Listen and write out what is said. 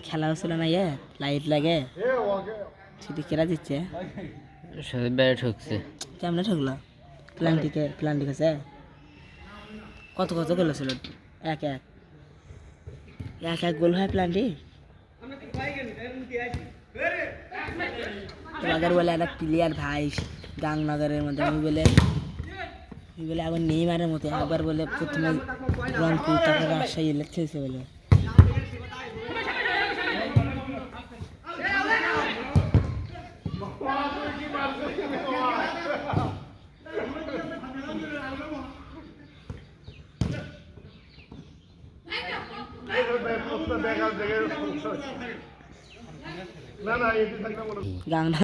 খেলা হচ্ছিল না ইয়ে লাইট লাগে সেটি কেরা দিচ্ছে বেড়ে ঠকছে কেমনে ঠকলো প্লান্টি আছে কত গোল ছিল এক গোল হয় প্লান্টি আগের বলে একটা প্লেয়ার ভাই গাংনগরের মধ্যে আমি বলে এখন নেইমারের মতো একবার বলে প্রথমে রংপুর তারপরে রাজশাহী খেলছে বলে গাং